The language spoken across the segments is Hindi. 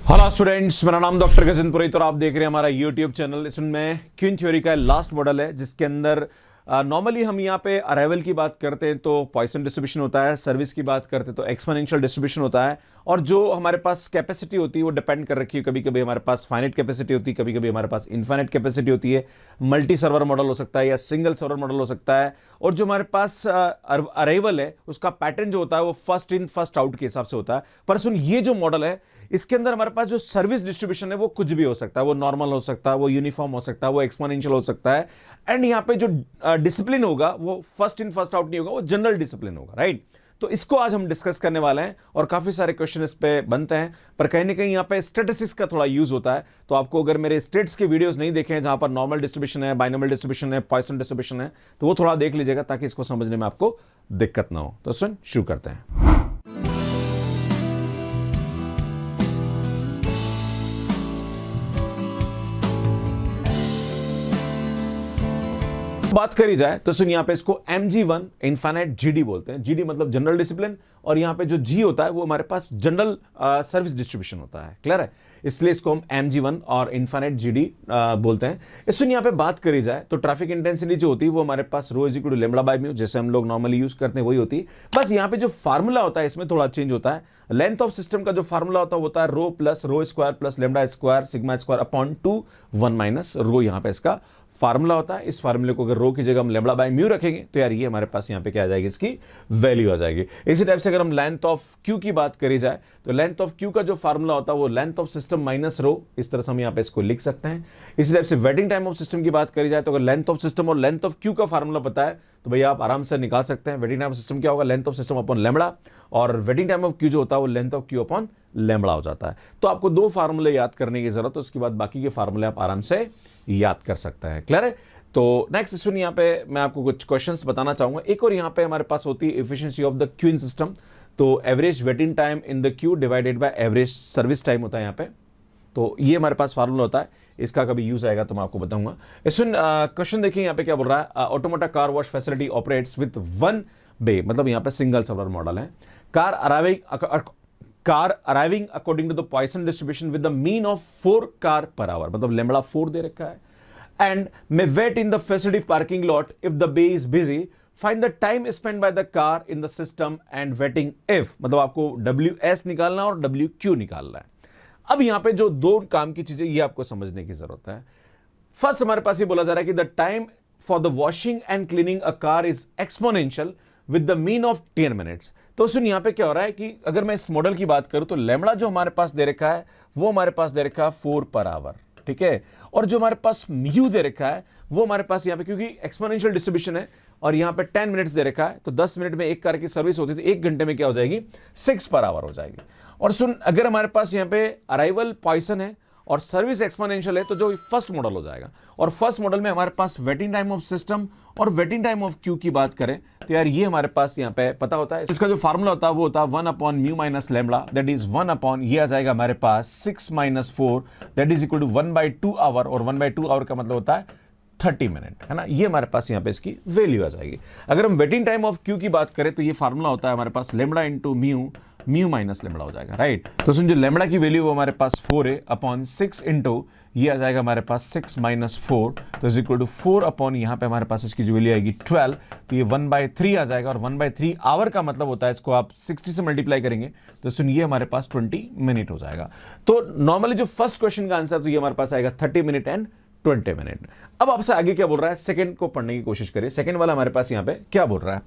हेलो स्टूडेंट्स, मेरा नाम डॉक्टर गजेंद्र पुरोहित और आप देख रहे हैं हमारा यूट्यूब चैनल। इसमें क्वीन थ्योरी का लास्ट मॉडल है जिसके अंदर नॉर्मली हम यहाँ पे अराइवल की बात करते हैं तो पॉइसन डिस्ट्रीब्यूशन होता है, सर्विस की बात करते हैं तो एक्सपोनेंशियल डिस्ट्रीब्यूशन होता है, और जो हमारे पास कैपेसिटी होती है वो डिपेंड कर रखी है। कभी कभी हमारे पास फाइनाइट कैपेसिटी होती है, कभी कभी हमारे पास इनफाइनाइट कैपेसिटी होती है। मल्टी सर्वर मॉडल हो सकता है या सिंगल सर्वर मॉडल हो सकता है। और जो हमारे पास अराइवल है उसका पैटर्न जो होता है वो फर्स्ट इन फर्स्ट आउट के हिसाब से होता है। पर सुन, ये जो मॉडल है इसके अंदर हमारे पास जो सर्विस डिस्ट्रीब्यूशन है वो कुछ भी हो सकता है। वो नॉर्मल हो सकता है, वो यूनिफॉर्म हो सकता है, वो एक्सपोनेंशियल हो सकता है। एंड यहाँ पे जो डिसिप्लिन होगा वो फर्स्ट इन फर्स्ट आउट नहीं होगा, वो जनरल डिसिप्लिन होगा, राइट। तो इसको आज हम डिस्कस करने वाले हैं और काफी सारे क्वेश्चन इस पे बनते हैं, पर कहीं ना कहीं यहाँ पे स्टैटिस्टिक्स का थोड़ा यूज होता है। तो आपको अगर मेरे स्टेट्स के वीडियोस नहीं देखे हैं जहां पर नॉर्मल डिस्ट्रीब्यूशन है, बाइनॉमियल डिस्ट्रीब्यूशन है, पॉइसन डिस्ट्रीब्यूशन है, तो वो थोड़ा देख लीजिएगा ताकि इसको समझने में आपको दिक्कत ना हो। तो सुन, शुरू करते हैं। बात करी जाए तो सुन, यहां पे इसको mg1 इनफाइनाइट जीडी बोलते हैं। जीडी मतलब जनरल डिसिप्लिन, और यहां पे जो जी होता है वो हमारे पास जनरल सर्विस डिस्ट्रीब्यूशन होता है। क्लियर है? इसलिए इसको हम mg1 और इनफाइनाइट जीडी बोलते हैं। सुन, यहां पे बात करी जाए तो ट्रैफिक इंटेंसिटी जो होती है वो हमारे पास rho is equal to lambda by mu, जैसे हम लोग नॉर्मली यूज करते हैं वही होती है। बस यहां पे जो फार्मूला होता है इसमें थोड़ा चेंज होता है। लेंथ ऑफ सिस्टम का जो फार्मूला होता है rho plus rho square plus lambda square sigma square upon 2 1 minus rho, यहां पे इसका फार्मूला होता है। इस फार्मूले को अगर रो की जगह हम लैम्ब्डा बाय म्यू रखेंगे तो यार ये हमारे पास यहाँ पे क्या आ जाएगी, इसकी वैल्यू आ जाएगी। इसी टाइप से अगर हम लेंथ ऑफ क्यू की बात करी जाए तो लेंथ ऑफ क्यू का जो फार्मूला होता है वो length of system minus rho, इस तरह से हम यहाँ पे इसको लिख सकते हैं। इसी टाइप से वेटिंग टाइम ऑफ सिस्टम की बात करी जाए तो अगर लेंथ ऑफ सिस्टम और लेंथ ऑफ क्यू का फार्मूला पता है तो भैया आप आराम से निकाल सकते हैं। वेटिंग टाइम ऑफ सिस्टम क्या होगा, length of system upon lambda, और वेटिंग टाइम ऑफ क्यू जो होता है वो length of Q upon lambda हो जाता है। तो आपको दो फार्मूले याद करने की जरूरत है, उसके बाद बाकी के फार्मूले आप आराम से याद कर सकते हैं। क्लियर है? तो नेक्स्ट सुन, यहाँ पे मैं आपको कुछ क्वेश्चंस बताना चाहूंगा। एक और यहाँ पे हमारे पास होती है efficiency of the queuing system. तो average waiting time in the queue divided by average service time होता है यहाँ पे। तो ये हमारे पास फार्मूला होता है, इसका कभी यूज आएगा तो मैं आपको बताऊंगा। सुन, क्वेश्चन देखिए यहाँ पे क्या बोल रहा है। Automatic car wash facility operates with 1 bay, मतलब यहाँ पे सिंगल सर्वर मॉडल है। Car arriving according to the Poisson distribution with the mean of 4 car per hour, मतलब लैम्ब्डा 4 दे रखा है। And may wait in the facility parking lot if the bay is busy. Find the time spent by the car in the system and waiting if, मतलब आपको WS निकालना और WQ निकालना है। अब यहां पे जो दो काम की चीजें ये आपको समझने की जरूरत है। फर्स्ट हमारे पास ये बोला जा रहा है कि the time for the washing and cleaning a car is exponential with the mean of 10 minutes. तो सुन, यहां पे क्या हो रहा है कि अगर मैं इस मॉडल की बात करूं तो लैम्ब्डा जो हमारे पास दे रखा है वो हमारे पास दे रखा है 4 पर आवर, ठीक है। और जो हमारे पास म्यू दे रखा है वो हमारे पास यहाँ पे, क्योंकि एक्सपोनेंशियल डिस्ट्रीब्यूशन है और यहाँ पे 10 मिनट्स दे रखा है, तो 10 मिनट में एक कार की सर्विस होती है तो 1 घंटे में क्या हो जाएगी, 6 पर आवर हो जाएगी। और सुन, अगर हमारे पास यहाँ पे अराइवल पॉइसन है और सर्विस एक्सपोनेंशियल है तो जो फर्स्ट मॉडल हो जाएगा। और फर्स्ट मॉडल में हमारे पास वेटिंग टाइम ऑफ सिस्टम और वेटिंग टाइम ऑफ क्यू की बात करें तो यार ये हमारे पास यहाँ पे पता होता है। इसका जो फार्मूला होता है वो होता है 1 upon mu minus lambda, that is 1 upon, ये आ जाएगा हमारे पास 6 minus 4, that is equal to 1/2 hour, और 1/2 आवर का मतलब होता है 30 मिनट, है ना। ये हमारे पास यहाँ पे इसकी वैल्यू आ जाएगी। अगर हम वेटिंग टाइम ऑफ क्यू की बात करें तो ये फार्मूला होता है हमारे पास lambda into mu minus lambda हो जाएगा, राइट। तो सुन, जो लैम्ब्डा की वैल्यू वो हमारे पास 4 है अपॉन 6 इंटू ये आ जाएगा हमारे पास 6 माइनस 4, तो इज इक्वल टू 4 अपॉन यहाँ पे हमारे पास इसकी जो वैल्यू आएगी 12, तो ये 1/3 आ जाएगा। और 1/3 आवर का मतलब होता है, इसको आप 60 से मल्टीप्लाई करेंगे तो सुन ये हमारे पास 20 मिनट हो जाएगा। तो नॉर्मली जो फर्स्ट क्वेश्चन का आंसर तो ये हमारे पास आएगा 30 मिनट एंड 20 मिनट। अब आपसे आगे क्या बोल रहा है, सेकंड को पढ़ने की कोशिश करिए। सेकंड वाला हमारे पास यहाँ पे क्या बोल रहा है,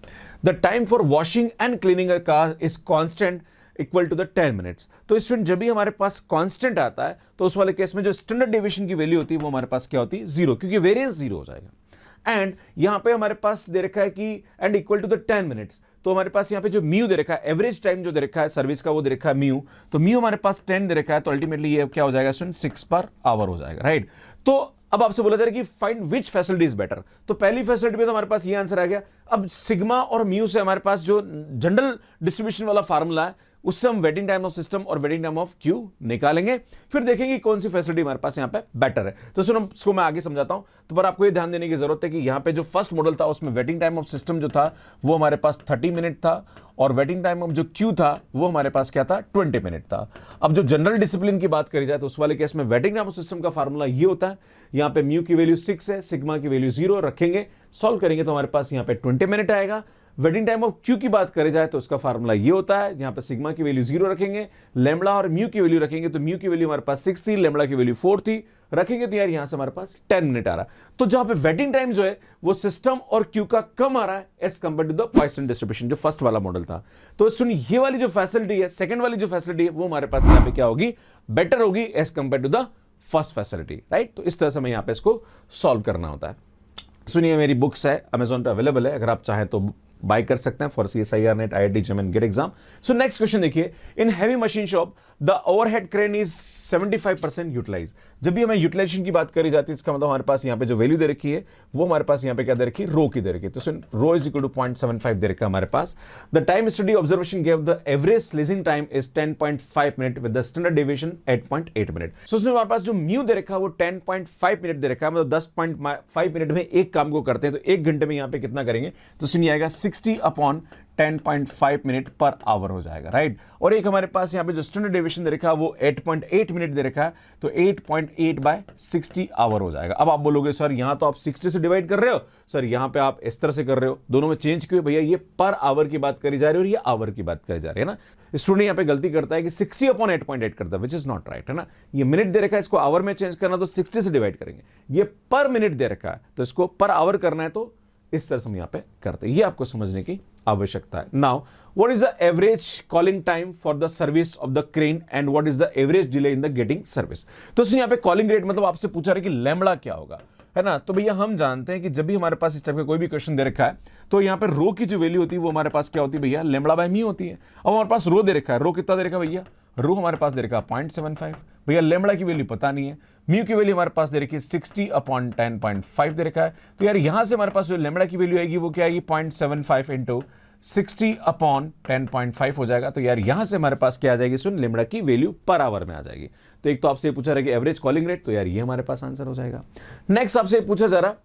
the time for washing and cleaning a car is constant equal to the 10 minutes. तो स्टूडेंट जब भी हमारे पास कांस्टेंट आता है तो उस वाले केस में जो स्टैंडर्ड डेविएशन की वैल्यू होती है वो हमारे पास क्या होती है, 0, क्योंकि वेरिएंस 0 हो जाएगा। एंड यहां पे हमारे पास दे रखा है कि and equal to the 10 minutes, तो हमारे पास यहाँ पे जो म्यू दे रखा है, एवरेज टाइम जो दे रखा है सर्विस का वो दे रखा है म्यू, तो म्यू हमारे पास 10 दे रखा है, तो अल्टीमेटली ये क्या हो जाएगा स्टूडेंट, 6 पर आवर हो जाएगा, राइट। तो अब आपसे बोला जा रहा है कि find which facility is better. तो पहली फैसिलिटी में तो हमारे पास ये आंसर आ गया। अब सिग्मा और म्यू से हमारे पास जो जनरल डिस्ट्रीब्यूशन वाला फार्मूला है उससे हम वेटिंग टाइम ऑफ सिस्टम और वेटिंग टाइम ऑफ क्यू निकालेंगे, फिर देखेंगे कौन सी फैसिलिटी हमारे पास यहाँ पे बेटर है। तो सुनो, इसको मैं आगे समझाता हूं। तो पर आपको ये ध्यान देने की जरूरत है कि यहाँ पे जो फर्स्ट मॉडल था उसमें वेटिंग टाइम ऑफ सिस्टम जो था वो हमारे पास 30 मिनट था, और वेटिंग टाइम ऑफ जो क्यू था वो हमारे पास क्या था, 20 मिनट था। अब जो जनरल डिसिप्लिन की बात करी जाए तो उस वाले केस में वेटिंग टाइम ऑफ सिस्टम का फार्मूला ये होता है, यहाँ पे म्यू की वैल्यू 6 है, सिग्मा की वैल्यू 0 रखेंगे, सॉल्व करेंगे तो हमारे पास यहाँ पे 20 मिनट आएगा। वेटिंग टाइम ऑफ क्यू की बात करी जाए तो उसका फार्मूला ये होता है, यहाँ पे सिग्मा की वैल्यू 0 रखेंगे, लेमड़ा और म्यू की वैल्यू रखेंगे, तो म्यू की वैल्यू हमारे पास 6 थी, लेमड़ा की वैल्यू 4 थी, रखेंगे तो यार यहां से हमारे पास 10 मिनट आ रहा है। तो जहां पे वेटिंग टाइम जो है वो सिस्टम और क्यू का कम आ रहा है as compare to the Poisson distribution, जो फर्स्ट वाला मॉडल था। तो सुन, ये वाली जो फैसिलिटी है, सेकंड वाली जो फैसिलिटी है वो हमारे पास यहां पे क्या होगी, बेटर होगी as compare to the first facility, right. तो इस तरह से हमें यहां पे इसको सॉल्व करना होता है। सुनिए, मेरी बुक्स है अमेजोन पे अवेलेबल है, अगर आप चाहें तो बाय कर सकते हैं for CSIR NET, IIT JEM and GATE exam. So next question देखिए, in heavy machine shop the overhead crane is 75% utilise. जब भी हमें यूटिलाइजेशन की बात करी जाती है, इसका मतलब हमारे पास यहाँ पे जो वैल्यू दे रखी है वो हमारे पास यहाँ पे क्या दे रखी है, रो की दे रखी है। तो सुन, रो इज इक्वल टू 0.75 दे रखा है हमारे पास। The time study observation give the average slinging time is 10.5 minute with the standard deviation 8.8 minute. So उसमें हमारे पास जो म्यू दे रखा है वो 10.5 मिनट दे रखा है, मतलब 10.5 मिनट में एक काम को करते हैं, तो एक घंटे में यहाँ पे कितना करेंगे, तो सुनिए आएगा 60/10.5 मिनट पर आवर हो जाएगा, राइट। और एक हमारे पास यहाँ पे जो स्टैंडर्ड डेविएशन दे रखा है वो 8.8 मिनट दे रखा है, तो 8.8/60 आवर हो जाएगा। अब आप बोलोगे सर यहाँ तो आप 60 से डिवाइड कर रहे हो, सर यहाँ पे आप इस तरह से कर रहे हो, दोनों में चेंज क्यों? भैया ये पर आवर की बात करी जा रही है और ये आवर की बात करी जा रही है ना। स्टूडेंट यहाँ पे गलती करता है कि 60/8.8 करता है, विच इज नॉट राइट, है ना। ये मिनट दे रखा है, इसको आवर में चेंज करना तो 60 से डिवाइड करेंगे। ये पर मिनट दे रखा है तो इसको पर आवर करना है, तो इस तरह से हम यहाँ पे करते हैं। ये आपको समझने की आवश्यकता है। Now what is the average calling time for the service of the crane and what is the average delay in the getting service. तो यहाँ पे कॉलिंग रेट मतलब आपसे पूछा रहा है कि लैम्बडा क्या होगा, है ना। तो भैया हम जानते हैं कि जब भी हमारे पास इस टाइप का कोई भी क्वेश्चन दे रखा है तो यहाँ पे रो की जो वैल्यू होती है वो हमारे पास क्या होती है भैया, लैम्बडा बाय म्यू होती है। अब हमारे पास रो दे रखा है, रो कितना दे रखा है भैया, रो हमारे पास दे रखा है 0.75। भैया लैम्बडा की वैल्यू पता नहीं है, म्यू की वैल्यू हमारे पास दे रखी है 60/10.5 दे रखा है। तो यार यहां से हमारे पास जो लैम्बडा की वैल्यू आएगी वो क्या आएगी, 0.75 इंटू 60/10.5 हो जाएगा। तो यार यहां से हमारे पास क्या आ जाएगी, सुन, लैम्बडा की वैल्यू पर आवर में आ जाएगी। तो एक तो आपसे पूछा रहा है कि एवरेज कॉलिंग रेट, तो यार ये हमारे पास आंसर हो जाएगा। नेक्स्ट आपसे पूछा जा रहा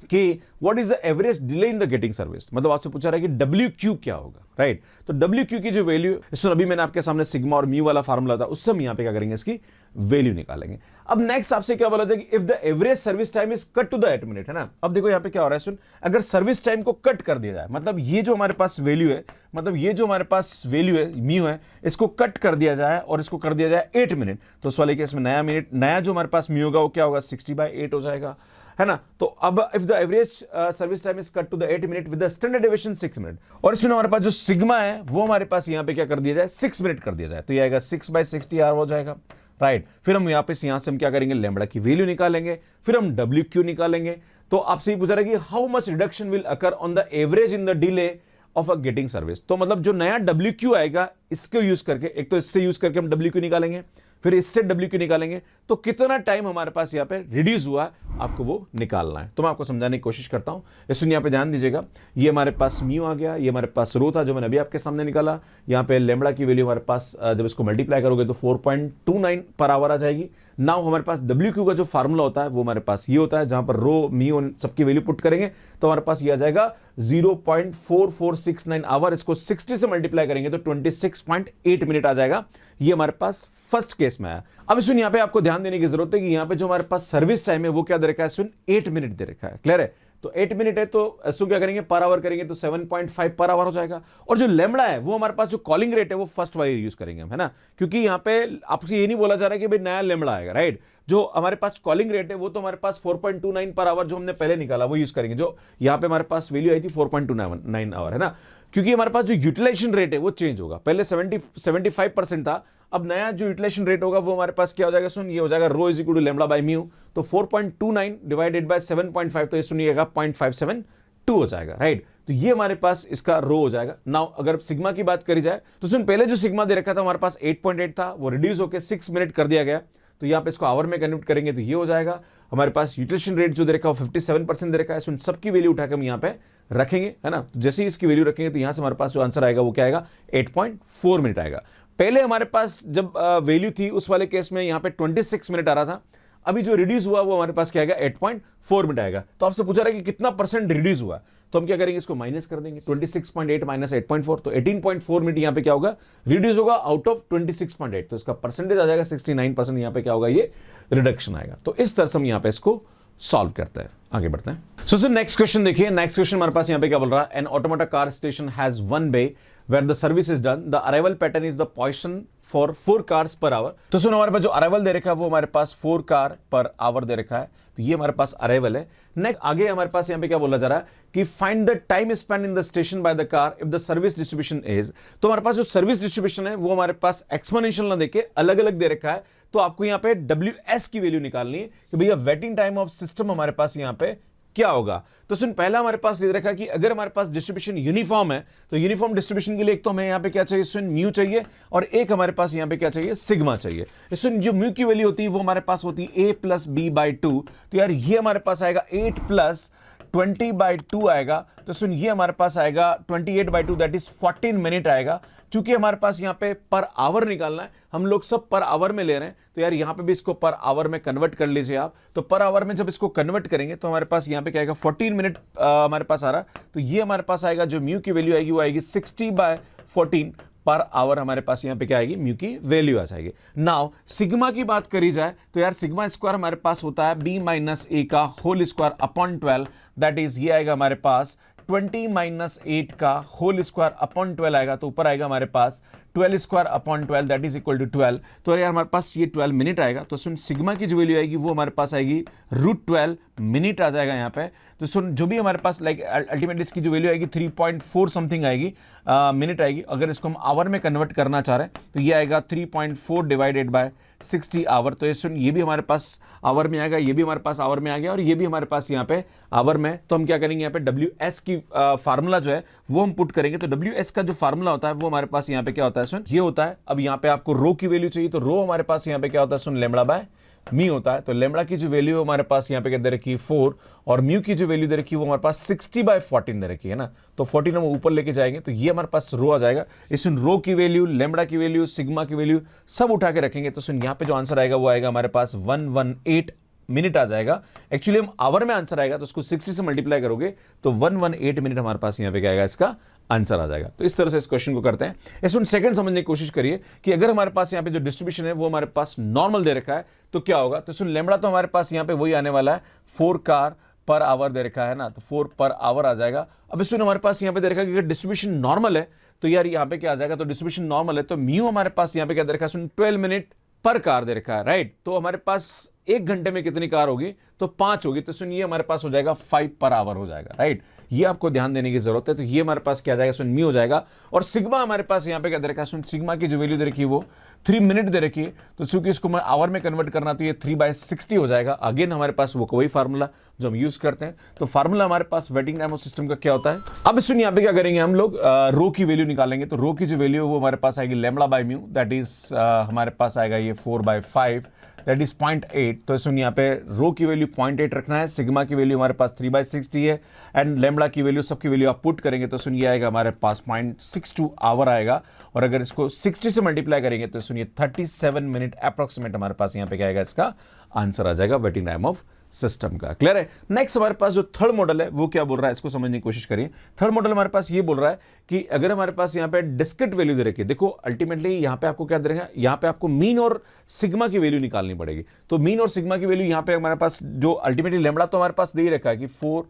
कि what is the average delay in the getting service, मतलब आपसे पूछा रहा है कि WQ क्या होगा, राइट। तो WQ की जो वैल्यू, इसमें अभी मैंने आपके सामने सिग्मा और म्यू वाला फार्मूला था, उससे हम यहां पे क्या करेंगे, इसकी वैल्यू निकालेंगे। अब नेक्स्ट आपसे क्या बोला जाएगा, if the average service time is cut to the 8 minute, है ना। अब देखो यहां पे क्या हो रहा है, सुन, अगर सर्विस टाइम को कट कर दिया जाए, मतलब ये जो हमारे पास वैल्यू है, मतलब ये जो हमारे पास वैल्यू है म्यू है, इसको कट कर दिया जाए और इसको कर दिया जाए 8 मिनट, तो उस वाले केस में नया जो हमारे पास म्यू होगा वो क्या होगा, 60/8 हो जाएगा, है ना। तो अब if the average service time is cut to the 8 minute with the standard deviation 6 minute, और इसमें हमारे पास जो सिग्मा है वो हमारे पास यहां पे क्या कर दिया जाए, 6 मिनट कर दिया जाए, तो ये आएगा 6/60 आवर हो जाएगा, राइट। फिर हम यहां से हम क्या करेंगे, लैम्बडा की वैल्यू निकालेंगे, फिर हम WQ निकालेंगे। तो आपसे ये पूछा रहा है कि how much reduction will occur on the average in the delay of a getting service. तो मतलब जो नया WQ आएगा इसको यूज करके, एक तो इससे यूज करके हम WQ निकालेंगे, फिर इससे WQ निकालेंगे, तो कितना टाइम हमारे पास यहाँ पे रिड्यूस हुआ आपको वो निकालना है। तो मैं आपको समझाने की कोशिश करता हूं, इसमें यहाँ पे ध्यान दीजिएगा। ये हमारे पास म्यू आ गया, ये हमारे पास रो था जो मैंने अभी आपके सामने निकाला। यहाँ पे लैम्बडा की वैल्यू हमारे पास जब इसको मल्टीप्लाई करोगे तो 4.29 पर आवर आ जाएगी। नाउ हमारे पास WQ का जो फार्मूला होता है वो हमारे पास ये होता है, जहां पर रो म्यू सबकी वैल्यू पुट करेंगे तो हमारे पास ये आ जाएगा 0.4469 आवर। इसको 60 से मल्टीप्लाई करेंगे तो 26.8 मिनट आ जाएगा। ये हमारे पास फर्स्ट केस में आया। अब सुन, यहाँ पे आपको ध्यान देने की जरूरत है कि यहाँ पे जो हमारे पास सर्विस टाइम है वो क्या दे रखा है, सुन, 8 मिनट दे रखा है, क्लियर है। तो 8 मिनट है तो इसको क्या करेंगे, पर आवर करेंगे तो 7.5 पर आवर हो जाएगा। और जो लैम्बडा है वो हमारे पास जो कॉलिंग रेट है वो फर्स्ट वाली यूज करेंगे हम, है ना, क्योंकि यहाँ पे आपसे ये नहीं बोला जा रहा है कि भाई नया लैम्बडा आएगा, राइट। जो हमारे पास कॉलिंग रेट है वो तो हमारे पास 4.29 पर आवर जो हमने पहले निकाला वो यूज करेंगे, जो यहाँ पे हमारे पास वैल्यू आई थी 4.29 आवर, है ना। क्योंकि हमारे पास जो यूटिलाइजेशन रेट है वो चेंज होगा, पहले 75% था, अब नया जो यूटिलाइजेशन रेट होगा वो हमारे पास क्या हो जाएगा, सुन, ये हो जाएगा rho is equal to lambda by mu. तो 4.29 डिवाइडेड बाय 7.5, तो ये सुनिएगा 0.572 हो जाएगा, राइट। तो ये हमारे पास इसका रो हो जाएगा। नाउ अगर सिग्मा की बात करी जाए तो सुन, पहले जो सिग्मा दे रखा था हमारे पास 8.8 था, वो रिड्यूस होकर 6 मिनट कर दिया गया, तो यहाँ पे इसको आवर में कन्वर्ट करेंगे तो ये हो जाएगा हमारे पास यूटिलाइजेशन रेट जो दे रखा है वो 57% दे रखा है। उन सबकी वैल्यू उठा के हम यहाँ पे रखेंगे, है ना। तो जैसे ही इसकी वैल्यू रखेंगे तो यहाँ से हमारे पास जो आंसर आएगा वो क्या आएगा, 8.4 मिनट आएगा। पहले हमारे पास जब वैल्यू थी उस वाले केस में यहाँ पे 26 मिनट आ रहा था, अभी जो रिड्यूस हुआ वो हमारे पास क्या आएगा, 8.4 मिनट आएगा। तो आपसे पूछा रहा है कि कितना परसेंट रिड्यूस हुआ, तो हम क्या करेंगे, इसको माइनस कर देंगे, 26.8 माइनस 8.4, तो 18.4 मिनट यहाँ पे क्या होगा, रिड्यूस होगा आउट ऑफ 26.8, तो इसका परसेंटेज आ जाएगा 69%। यहाँ पे क्या होगा, ये रिडक्शन आएगा। तो इस तरह से हम यहाँ पे इसको सॉल्व करते हैं, आगे बढ़ते हैं। सो नेक्स्ट क्वेश्चन देखिए, नेक्स्ट क्वेश्चन हमारे पास यहाँ पे क्या बोल रहा है, an automatic car station has one bay where the service is done, the arrival pattern is the position for 4 cars per hour। तो सुनो, हमारे पास जो अराइवल दे रखा है वो हमारे पास 4 कार पर आवर दे रखा है, तो ये हमारे पास अराइवल है। नेक्स्ट आगे हमारे पास यहाँ पे क्या बोला जा रहा है कि find the time spend in the station by the car if the service distribution is. तो हमारे पास जो सर्विस डिस्ट्रीब्यूशन है वो हमारे पास एक्सपोनेंशियल ना देके अलग अलग दे रखा है, तो आपको यहाँ पे WS की वैल्यू निकालनी है कि भैया वेटिंग टाइम ऑफ सिस्टम हमारे पास यहाँ पे क्या होगा। तो सुन, पहला हमारे पास ये रखा कि अगर हमारे पास डिस्ट्रीब्यूशन यूनिफॉर्म है तो यूनिफॉर्म डिस्ट्रीब्यूशन के लिए एक तो हमें यहाँ पे क्या चाहिए, सुन म्यू चाहिए, और एक हमारे पास यहाँ पे क्या चाहिए, सिग्मा चाहिए। सुन, जो म्यू की वैल्यू होती है वो हमारे पास होती है a प्लस बी बाई 2, तो यार ये हमारे पास आएगा 8 प्लस 20/2 आएगा। तो सुन, ये हमारे पास आएगा 28/2, दैट इज 14 मिनट आएगा। चूंकि हमारे पास यहाँ पे पर आवर निकालना है, हम लोग सब पर आवर में ले रहे हैं, तो यार यहाँ पे भी इसको पर आवर में कन्वर्ट कर लीजिए आप। तो पर आवर में जब इसको कन्वर्ट करेंगे तो हमारे पास यहाँ पे क्या आएगा, 14 मिनट हमारे पास आ रहा है। तो ये हमारे पास आएगा, जो म्यू की वैल्यू आएगी वो आएगी 60/14 पर आवर। हमारे पास यहाँ पे क्या आएगी, म्यू की वैल्यू आ जाएगी। नाउ सिग्मा की बात करी जाए तो यार सिग्मा स्क्वायर हमारे पास होता है b माइनस ए का whole square upon 12, that is ये आएगा हमारे पास 20 माइनस 8 का होल स्क्वायर अपॉन 12 आएगा, तो ऊपर आएगा हमारे पास 12 square upon 12, that is equal to 12। तो यार हमारे पास ये 12 मिनट आएगा। तो सुन, सिग्मा की जो वैल्यू आएगी वो हमारे पास आएगी √12 मिनट आ जाएगा यहाँ पे। तो सुन, जो भी हमारे पास लाइक अल्टीमेटली इसकी जो वैल्यू आएगी 3.4 समथिंग आएगी, मिनट आएगी। अगर इसको हम आवर में कन्वर्ट करना चाह रहे हैं तो ये आएगा 3.4 डिवाइडेड बाय 60 आवर। तो ये सुन, ये भी हमारे पास आवर में आएगा, ये भी हमारे पास आवर में आ गया, और ये भी हमारे पास यहाँ पे आवर में। तो हम क्या करेंगे, यहाँ पे WS की फार्मूला जो है वो हम पुट करेंगे। तो WS का जो फार्मूला होता है वो हमारे पास यहाँ पे क्या होता है, सुन ये होता है। अब यहाँ पे आपको रो की वैल्यू चाहिए, तो रो हमारे पास यहाँ पे क्या होता है, सुन लैम्बडा बाय मी होता है। तो लैम्बडा की जो वैल्यू हमारे पास यहाँ पे दे रखी है 4, और म्यू की जो वैल्यू दे रखी है वो हमारे पास 60/14 दे रखी है ना। तो 14 हम ऊपर लेके जाएंगे तो ये हमारे पास रो आ जाएगा। इसमें रो की वैल्यू, लैम्बडा की वैल्यू, सिग्मा की वैल्यू सब उठा के रखेंगे। तो सुन, यहाँ पे जो आंसर आएगा वो आएगा हमारे पास 118 मिनट आ जाएगा। एक्चुअली हम आवर में आंसर आएगा तो उसको 60 से मल्टीप्लाई करोगे तो 118 मिनट हमारे पास यहाँ पे क्या आएगा, इसका आंसर आ जाएगा। तो इस तरह से इस क्वेश्चन को करते हैं। इसमें सेकंड समझने की कोशिश करिए कि अगर हमारे पास यहाँ पे जो डिस्ट्रीब्यूशन है वो हमारे पास नॉर्मल दे रखा है तो क्या होगा। तो सुन, लैम्बडा तो हमारे पास यहाँ पे वही आने वाला है, 4 कार पर आवर दे रखा है ना, तो 4 पर आवर आ जाएगा। अब इसमें हमारे पास यहाँ पे दे रखा है कि अगर डिस्ट्रीब्यूशन नॉर्मल है तो यार यहाँ पे क्या आ जाएगा, तो डिस्ट्रीब्यूशन नॉर्मल है तो म्यू हमारे पास यहाँ पे क्या दे रखा है, सुन 12 मिनट पर कार दे रखा है, राइट। तो हमारे पास 1 घंटे में कितनी कार होगी, तो 5 होगी। तो सुन, ये हमारे पास हो जाएगा 5 पर आवर हो जाएगा, राइट। ये आपको ध्यान देने की जरूरत है। तो ये हमारे पास क्या आ जाएगा, सुन म्यू हो जाएगा। और सिग्मा हमारे पास यहाँ पे क्या दे रखा है, सुन सिग्मा की जो वैल्यू दे रखी है वो 3 मिनट दे रखी है। तो चूंकि इसको मैं आवर में कन्वर्ट करना तो ये 3/60 हो जाएगा। अगेन हमारे पास वो वही फार्मूला जो हम यूज करते हैं। तो फार्मूला हमारे पास वेटिंग टाइम ऑफ सिस्टम का क्या होता है। अब सुन, यहाँ पे क्या करेंगे हम लोग, रो की वैल्यू निकालेंगे। तो रो की जो वैल्यू है वो हमारे पास आएगी lambda by mu, that is हमारे पास आएगा ये 4/5, दैट इज 0.8। तो सुन, यहाँ पे रो की वैल्यू 0.8 रखना है, सिग्मा की वैल्यू हमारे पास 3/60 है, एंड लैम्बडा की वैल्यू सबकी वैल्यू आप पुट करेंगे तो सुन, ये आएगा हमारे पास 0.62 आवर आएगा। और अगर इसको 60 से मल्टीप्लाई करेंगे तो सुनिए 37 मिनट अप्रोक्सीमेट हमारे पास यहाँ पे क्या आएगा, इसका आंसर आ जाएगा वेटिंग टाइम ऑफ सिस्टम का। क्लियर है। नेक्स्ट हमारे पास जो थर्ड मॉडल है वो क्या बोल रहा है, इसको समझने की कोशिश करिए। थर्ड मॉडल हमारे पास ये बोल रहा है कि अगर हमारे पास यहाँ पे डिस्क्रीट वैल्यू दे रखी है, देखो अल्टीमेटली यहाँ पे आपको क्या दे रखा है, यहाँ पे आपको मीन और सिग्मा की वैल्यू निकालनी पड़ेगी। तो मीन और सिग्मा की वैल्यू यहाँ पे हमारे पास जो अल्टीमेटली लैम्बडा तो हमारे पास दे ही रखा है कि 4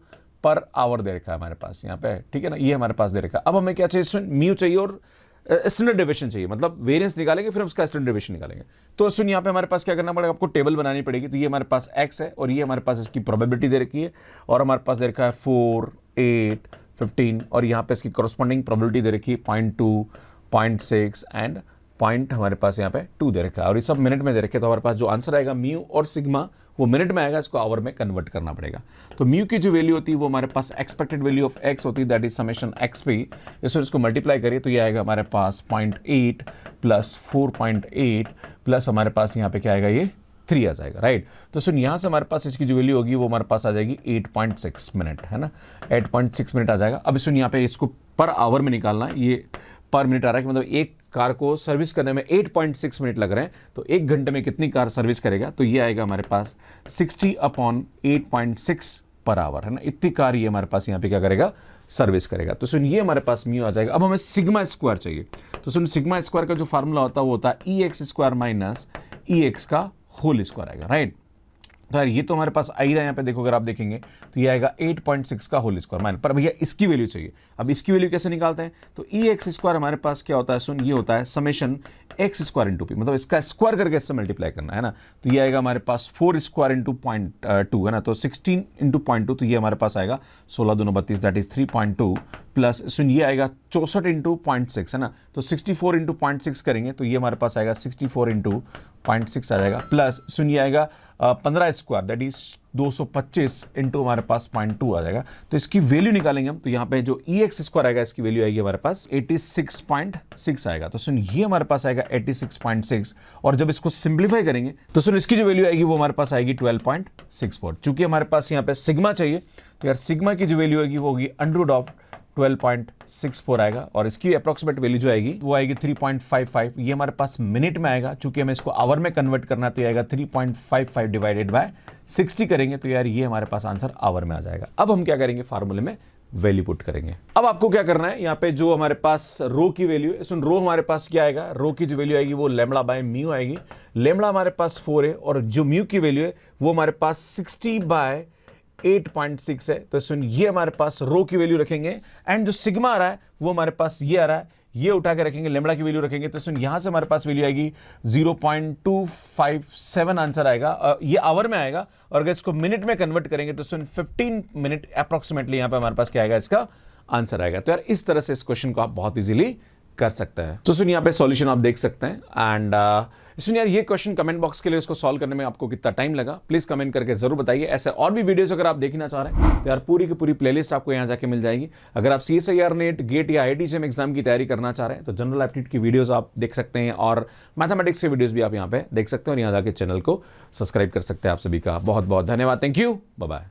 पर आवर दे रखा है हमारे पास यहाँ पे, ठीक है ना, ये हमारे पास दे रखा है। अब हमें क्या चाहिए, म्यू चाहिए और स्टैंडर्ड डेविएशन चाहिए, मतलब वेरिएंस निकालेंगे फिर हम उसका स्टैंडर्ड डेविएशन निकालेंगे। तो सुन, यहाँ पे हमारे पास क्या करना पड़ेगा, आपको टेबल बनानी पड़ेगी। तो ये हमारे पास x है और ये हमारे पास इसकी प्रोबेबिलिटी दे रखी है, और हमारे पास दे रखा है 4, 8, 15, और यहाँ पे इसकी कॉरस्पॉन्डिंग प्रोबेबिलिटी दे रखी है 0.2, 0.6 एंड पॉइंट हमारे पास यहाँ पे 2 दे रखा है, और ये सब मिनट में दे रखे। तो हमारे पास जो आंसर आएगा म्यू और सिग्मा वो मिनट में आएगा, इसको आवर में कन्वर्ट करना पड़ेगा। तो म्यू की जो वैल्यू होती है वो हमारे पास एक्सपेक्टेड वैल्यू ऑफ x होती है, दैट इज समेशन xp। इसको मल्टीप्लाई करिए तो ये आएगा हमारे पास 0.8 प्लस 4.8 प्लस हमारे पास यहाँ पे क्या आएगा, ये 3 आ जाएगा, राइट। तो सुन यहाँ से हमारे पास इसकी जो वैल्यू होगी वो हमारे पास आ जाएगी 8.6 मिनट, है ना, 8.6 मिनट आ जाएगा। अब सुन यहाँ पे इसको पर आवर में निकालना है, ये पर मिनट आ रहा है कि मतलब एक कार को सर्विस करने में 8.6 मिनट लग रहे हैं, तो 1 घंटे में कितनी कार सर्विस करेगा, तो ये आएगा हमारे पास 60/8.6 पर आवर, है ना, इतनी कार ये हमारे पास यहाँ पे क्या करेगा, सर्विस करेगा। तो सुन ये हमारे पास म्यू आ जाएगा। अब हमें सिग्मा स्क्वायर चाहिए, तो सुन सिग्मा स्क्वायर का जो फार्मूला होता है वो होता है EX² माइनस EX का होल स्क्वायर आएगा, राइट। तो यार ये तो हमारे पास आ ही रहा है, यहाँ पे देखो अगर आप देखेंगे तो ये आएगा 8.6 का होल स्क्वायर माइनस, पर भैया इसकी वैल्यू चाहिए। अब इसकी वैल्यू कैसे निकालते हैं, तो EX² हमारे पास क्या होता है, सुन ये होता है समेशन x² इंटू पी, मतलब इसका स्क्वायर करके इससे मल्टीप्लाई करना है ना। तो ये आएगा हमारे पास 4² इंटू 0.2 है ना, तो 16 इंटू 0.2, तो ये हमारे पास आएगा 16 दूनी 32, दैट इज 3.2 प्लस सुन ये आएगा 64 इंटू 0.6 है ना, तो 64 इंटू 0.6 करेंगे तो ये हमारे पास आएगा 64 इंटू 0.6 आ जाएगा, प्लस सुन ये आएगा 15 स्क्वायर दैट इज 225 इंटू हमारे पास 0.2 आ जाएगा। तो इसकी वैल्यू निकालेंगे हम, तो यहाँ पे जो EX² आएगा इसकी वैल्यू आएगी हमारे पास 86.6 आएगा। तो सुन ये हमारे पास आएगा 86.6, और जब इसको सिंप्लीफाई करेंगे तो सुन इसकी जो वैल्यू आएगी वो हमारे पास आएगी 12.64। चूंकि हमारे पास यहाँ पे सिग्मा चाहिए, तो यार सिग्मा की जो वैल्यू आएगी वो होगी √12.64 आएगा, और इसकी अप्रॉक्सीमेट वैल्यू जो आएगी वो आएगी 3.55। ये हमारे पास मिनट में आएगा, चूंकि हमें इसको आवर में कन्वर्ट करना है, तो ये आएगा 3.55 डिवाइडेड बाय 60 करेंगे, तो यार ये हमारे पास आंसर आवर में आ जाएगा। अब हम क्या करेंगे, फार्मूले में वैल्यू पुट करेंगे। अब आपको क्या करना है, यहाँ पे जो हमारे पास रो की वैल्यू है, सुन रो हमारे पास क्या आएगा, रो की जो वैल्यू आएगी वो λ/μ आएगी। λ हमारे पास 4 है, और जो म्यू की वैल्यू है वो हमारे पास 60/8.6 है। तो सुन ये हमारे पास रो की वैल्यू रखेंगे, एंड जो सिग्मा आ रहा है वो हमारे पास ये आ रहा है, ये उठा के रखेंगे, लेमड़ा की वैल्यू रखेंगे, तो सुन यहां से हमारे पास वैल्यू आएगी 0.257 आंसर आएगा, ये आवर में आएगा, और अगर इसको मिनट में कन्वर्ट करेंगे तो सुन 15 मिनट अप्रॉक्सीमेटली यहां पे हमारे पास क्या आएगा, इसका आंसर आएगा। तो यार इस तरह से इस क्वेश्चन को आप बहुत इजीली कर सकते हैं। तो सुन यहाँ पे सॉल्यूशन आप देख सकते हैं, एंड सुन यार ये क्वेश्चन कमेंट बॉक्स के लिए इसको सॉल्व करने में आपको कितना टाइम लगा, प्लीज कमेंट करके जरूर बताइए। ऐसे और भी वीडियोस अगर आप देखना चाह रहे हैं तो यार पूरी की पूरी प्लेलिस्ट आपको यहाँ जाके मिल जाएगी। अगर आप CSIR नेट, गेट या IIT एग्जाम की तैयारी करना चाह रहे हैं तो जनरल एप्टीट्यूड की वीडियोस आप देख सकते हैं, और मैथमेटिक्स के वीडियोस भी आप यहाँ पे देख सकते हैं, और यहाँ जाके चैनल को सब्सक्राइब कर सकते हैं। आप सभी का बहुत बहुत धन्यवाद, थैंक यू, बाय बाय।